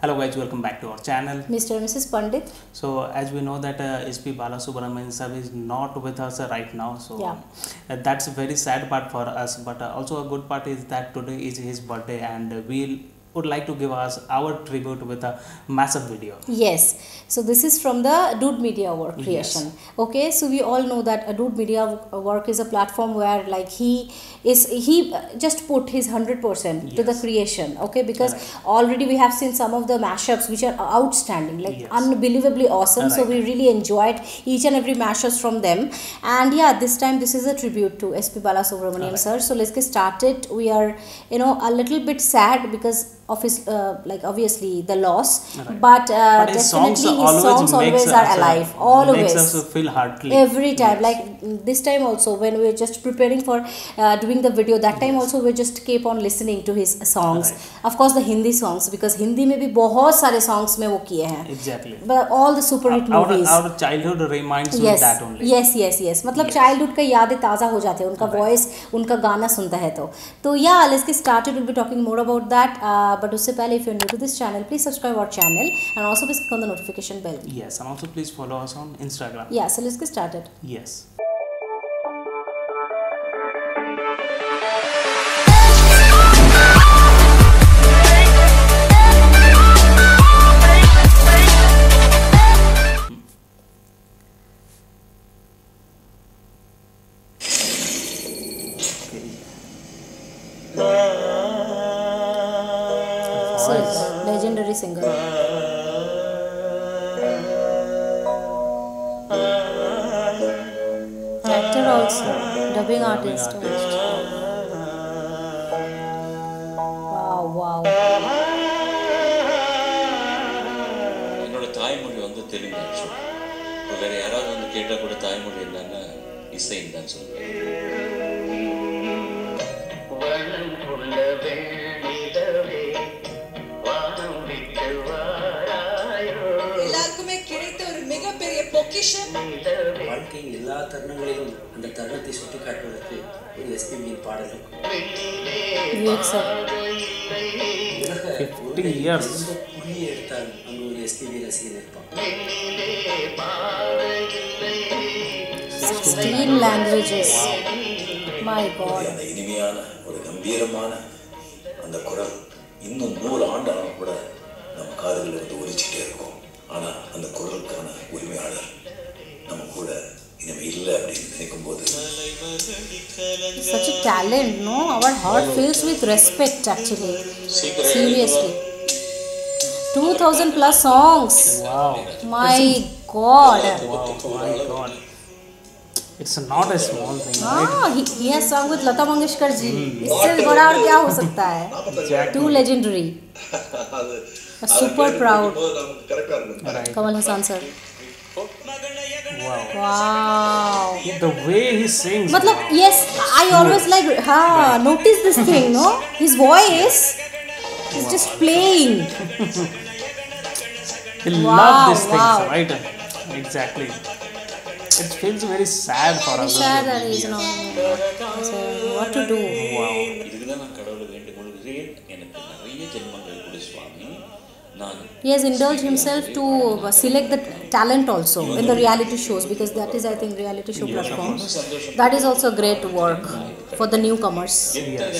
Hello guys, welcome back to our channel. Mr. and Mrs. Pandit. So as we know that SP Balasubramanian sir is not with us right now, so that's a very sad part for us, but also a good part is that today is his birthday and we would like to give us our tribute with a massive video. Yes, so this is from the Dude Media Work creation. Yes. Okay, so we all know that a Dude Media Work is a platform where like he just put his 100% to the creation. Okay, because already we have seen some of the mashups which are outstanding, like unbelievably awesome. So we really enjoyed each and every mashups from them. And yeah, this time this is a tribute to SP Balasubramanian sir. So let's get started. We are a little bit sad because of his like obviously the loss, but his definitely songs his songs always are alive, always makes us feel heartily every time. Like this time also when we were just preparing for doing the video, that time also we just keep on listening to his songs. Of course the Hindi songs, because Hindi में भी बहुत सारे songs में वो किए हैं. Exactly. But all the super hit movies. Our childhood reminds me that only. Yes. मतलब childhood का यादें ताज़ा हो जाते हैं उनका voice, उनका गाना सुनता है तो yeah, let's get started. We'll be talking more about that. But उससे पहले if you're new to this channel, please subscribe our channel and also please click on the notification bell. Yes, and also please follow us on Instagram. Yeah, so let's get started. Yes. Legendary singer. Actor also, dubbing artist. Wow. என்னோட தாய்மொழி வந்து தெலுங்கு. இப்போ வேற யாராவது வந்து கேட்டால் கூட தாய்மொழி என்னன்னா இசைன்னு தான் சொல்லுவேன். வாழ்க்கையின் எல்லா தருணங்களிலும் அந்த தருணத்தை சுட்டி காட்டுவதற்கு ஒரு எஸ்பிபியின் பாடல் புள்ளியை எடுத்தால் அங்கு ஒரு எஸ்பிபி ரசிகன் இருப்பான். 16 languages. My God. அந்த இனிமையான ஒரு கம்பீரமான அந்த குரல் இன்னும் 100 ஆண்டாலும் கூட நம்ம காதுகளில் இருந்து ஒலிச்சிட்டே இருக்கும். ஆனால் அந்த குரலுக்கான உரிமையாளர் நம்ம கூட இனிமே இல்லை அப்படின்னு நினைக்கும் போது such a talent, no? Our heart fills with respect actually. Seriously. 2000 plus songs. Wow. My God. It's not a small thing, right? He has sung with Lata Mangeshkar ji. इससे बड़ा और क्या हो सकता है? Too legendary. Super proud. Kamal Hassan sir. Wow. The way he sings. मतलब yes, I always like notice this thing, no? His voice is just playing. He love these things, right? Exactly. It feels very sad for us. Sad that he is so what to do? Wow. இதுக்குதான் நான் கடவுளை வேண்டிக்கொள்கிறேன், எனக்கு நிறைய ஜென்மங்கள் கொடு சுவாமி. He has indulged himself to select the talent also in the reality shows, because that is, I think, reality show platform. That is also great work for the newcomers. Yes.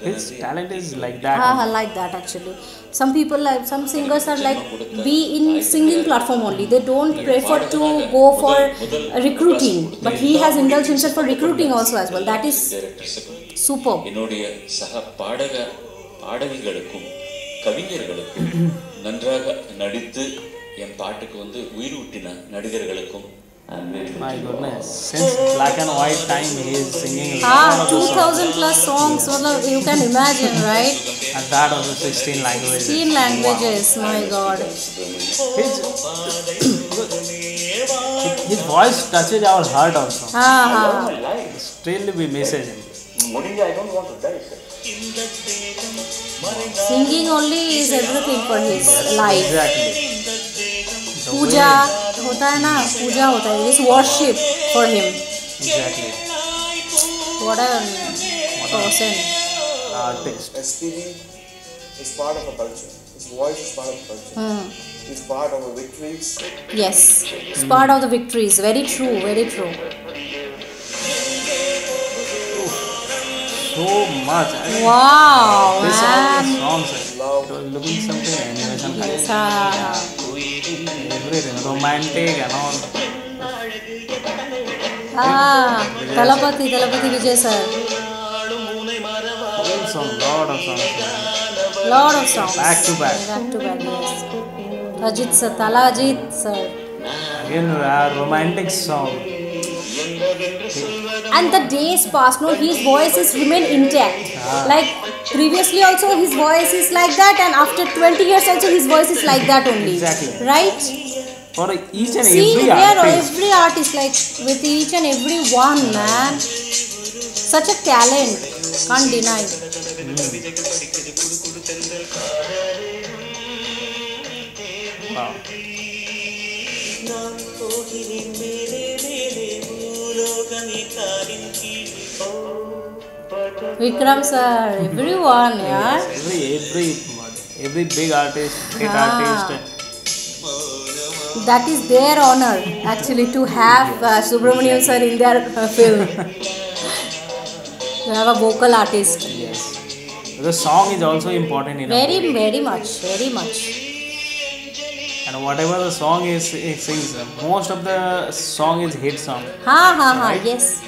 His talent is like that. I like that actually. Some people, like some singers, are like be in singing platform only. They don't prefer to go for recruiting, but he has indulged himself for recruiting also as well. That is superb. என்னுடைய சக பாடகிகளுக்கும் கவிஞர்களுக்கும் நன்றாக நடித்து என் பாட்டுக்கு வந்து உயிரூட்டின நடிகர்களுக்கும் My goodness, since black and white time he is singing 2000 plus songs, you can imagine, right? and that also 16 languages. 16 languages, my God. His voice touches our heart also. Still we message him. Singing only is everything for his life. Exactly. पूजा होता है ना, पूजा होता है, this worship for him. Exactly. What a person. Artist. SPB is part of a culture. his voice is part of culture. He's part of the victories. Yes, it's part of the victories. Very true, very true. So much. Wow, This all man. the songs. It was looking something animation kind. Yes, Everything romantic and all. Talapati Vijay sir. Whole song, lot of songs. Lot of songs. Back to back. Back to back, yes. Ajit sir, Tala Ajit sir. Again, a romantic song. And the days past, no, his voice is remain intact. Like previously also his voice is like that, and after 20 years also his voice is like that only. Exactly. Right? For each and See, every here artist. every artist, like with each and every one, man. Such a talent. Can't deny. Wow. Vikram sir, everyone, yeah. Every big artist, great artist. That is their honor actually to have Subramaniam sir in their film. To have a vocal artist. Yes. The song is also important in a movie. Very much. And whatever the song is, it sings. Most of the song is hit song. Yes.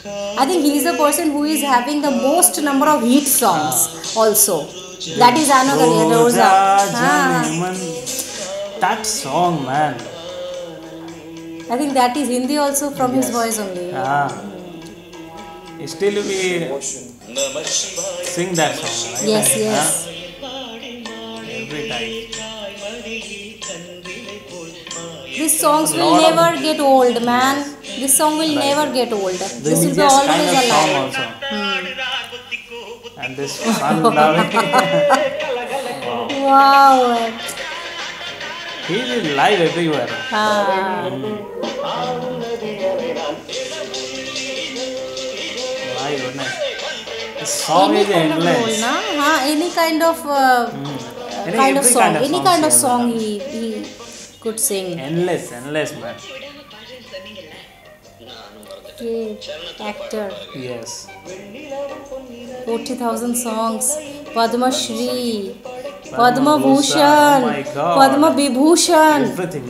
I think he is the person who is having the most number of hit songs also. That is another Rosa. That song, man. I think that is Hindi also from his voice only. Still we sing that song, right? Yes. Every time. These songs will never get old, man. This song will never get old. This will be Religious kind always of song alive. also. And this fun loving. Wow. He is live everywhere. My goodness. The song is endless. Any kind of song. Any kind of song he could sing. Endless, man. Great actor. Yes. 40,000 songs. Padma Shri, Padma Bhushan, Oh my God. Padma Vibhushan, Everything.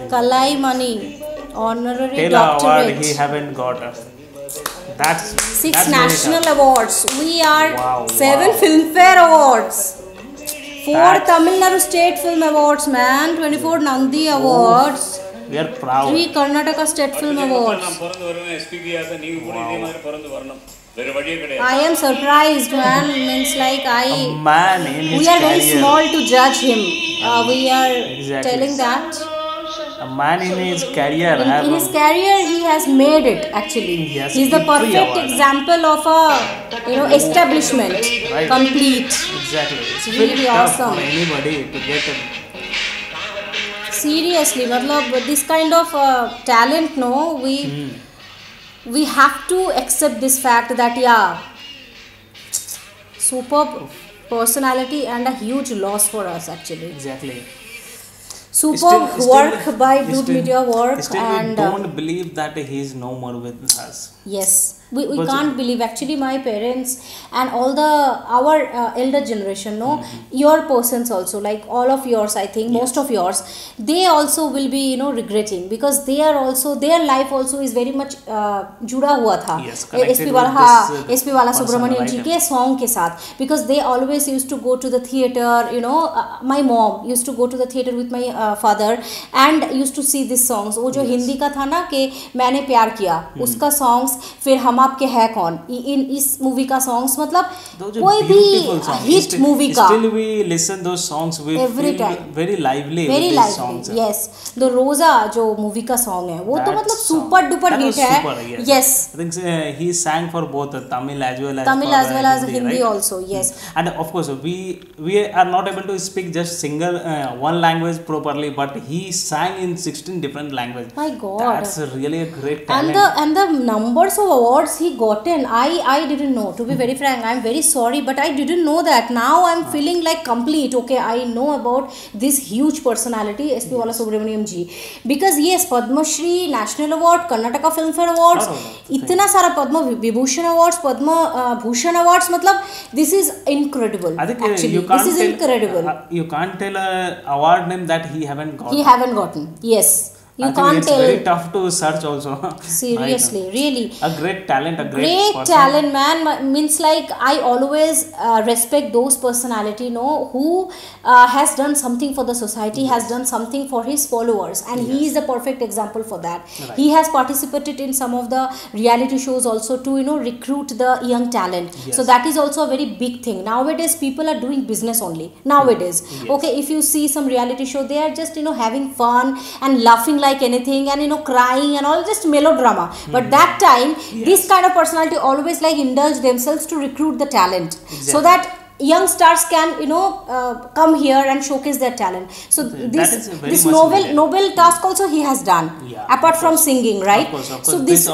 Kalai Mani, honorary Taylor award doctorate. he haven't got. That's 6 that's national very awards. We are Wow, 7 wow. Filmfare awards. 4 That's- Tamil Nadu State Film Awards, man. 24 Nandi Awards. tough. We are proud. 3 Karnataka State Film Awards. I am surprised, man. Means like A man in his we are very career. small to judge him. We are Exactly. telling that. A man in his career have In his career, he has made it. Actually, Yes, he is the victory perfect award. example of a establishment, Right. complete. exactly. It's Really very tough awesome. for anybody to get it. Seriously, matlab, this kind of talent, no, we have to accept this fact that superb personality and a huge loss for us actually. Exactly. Superb work by Dude Media Work, Still we and don't believe that he is no more with us. yes, we But- can't believe actually. My parents and all our elder generation, no, your persons also, like all of yours, I think most of yours, they also will be regretting, because they are also, their life also is very much जुड़ा हुआ था Yes, connected SP with वाला, this, हाँ, SP वाला person, Subramaniam जी right? के song के साथ, because they always used to go to the theater, my mom used to go to the theater with my father and used to see these songs. वो जो हिंदी का था ना कि मैंने प्यार किया, उसका songs, फिर हम आपके है कौन, इन इस मूवी का songs, मतलब Those are कोई beautiful भी songs. हिट मूवी का Still we listen those songs we Every feel time. very lively very with these lively. songs. Yes, the रोजा जो मूवी का सॉन्ग है वो तो That मतलब song. Super duper That hit was है. super, yes. Yes, I think he sang for both Tamil as well as Tamil for, as well as Hindi right? also. Yes. And of course we are not able to speak just single one language properly, but he sang in 16 different languages. My God. That's really a great talent. And the numbers of awards awards he gotten, I didn't know. To be very frank, I'm very sorry, but I didn't know that. Now I'm feeling like complete. Okay, I know about this huge personality, SP Balasubramaniam ji. Because yes, Padma Shri, National Award, Karnataka Filmfare Awards, itna sara Padma Vibhushan Awards, Padma Bhushan Awards. Matlab, this is incredible. I think actually, you can't this is tell, incredible. You can't tell a award name that he haven't got. He haven't gotten. Yes. You I can't think it's tell. very tough to search also. Seriously, really. A great talent, a Great person. talent, man. Means like I always respect those personality, who has done something for the society, has done something for his followers, and he is the perfect example for that. Right. He has participated in some of the reality shows also to recruit the young talent. Yes. So that is also a very big thing. Nowadays, people are doing business only. Nowadays, okay, if you see some reality show, they are just having fun and laughing like anything, and crying and all, just melodrama. But that time, this kind of personality always like indulge themselves to recruit the talent, so that young stars can come here and showcase their talent. So this noble task also he has done, apart from singing, right? Of course. So this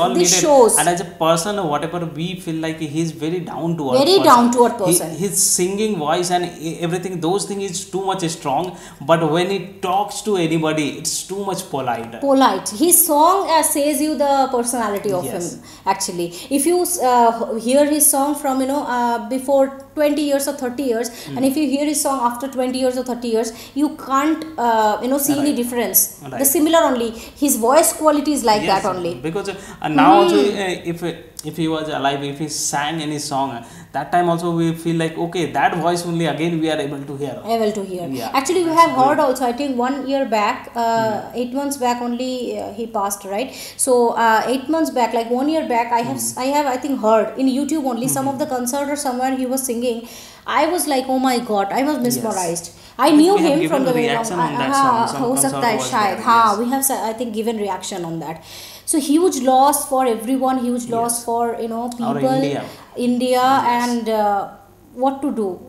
shows. And as a person, whatever we feel like, he is very down to earth. Very down to earth person. His singing voice and everything, those things is too much strong. But when he talks to anybody, it's too much polite. His song says you the personality of him. Actually, if you hear his song from before 20 years or 30 years, and if you hear his song after 20 years or 30 years, you can't see any difference. The similar only, his voice quality is like that only. Because now also, if he was alive, if he sang any song, that time also we feel like, okay, that voice only again we are able to hear. Yeah. Actually, we have heard also, I think 1 year back, 8 months back only he passed, right? So 8 months back, like 1 year back, I have I think heard in YouTube only some of the concert or somewhere he was singing. I was like, oh my god, I was mesmerized. I knew him from the way reaction on that song. We have I think given reaction on that. So huge loss for everyone, huge loss for people, India, and what to do?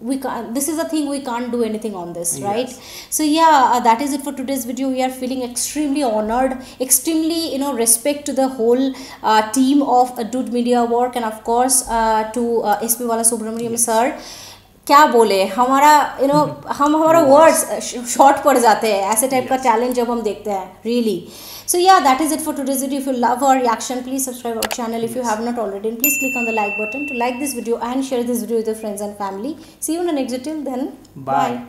We can't, this is a thing, we can't do anything on this, right? So yeah, that is it for today's video. We are feeling extremely honored, extremely respect to the whole team of Dude Media Work, and of course to SP Balasubramaniam sir. क्या बोले, हमारा हमारा words short पड़ जाते हैं ऐसे type का talent जब हम देखते हैं, really. So yeah, that is it for today's video. If you love our reaction, please subscribe our channel. If you have not already, and please click on the like button to like this video and share this video with your friends and family. See you in the next video. Till then, bye.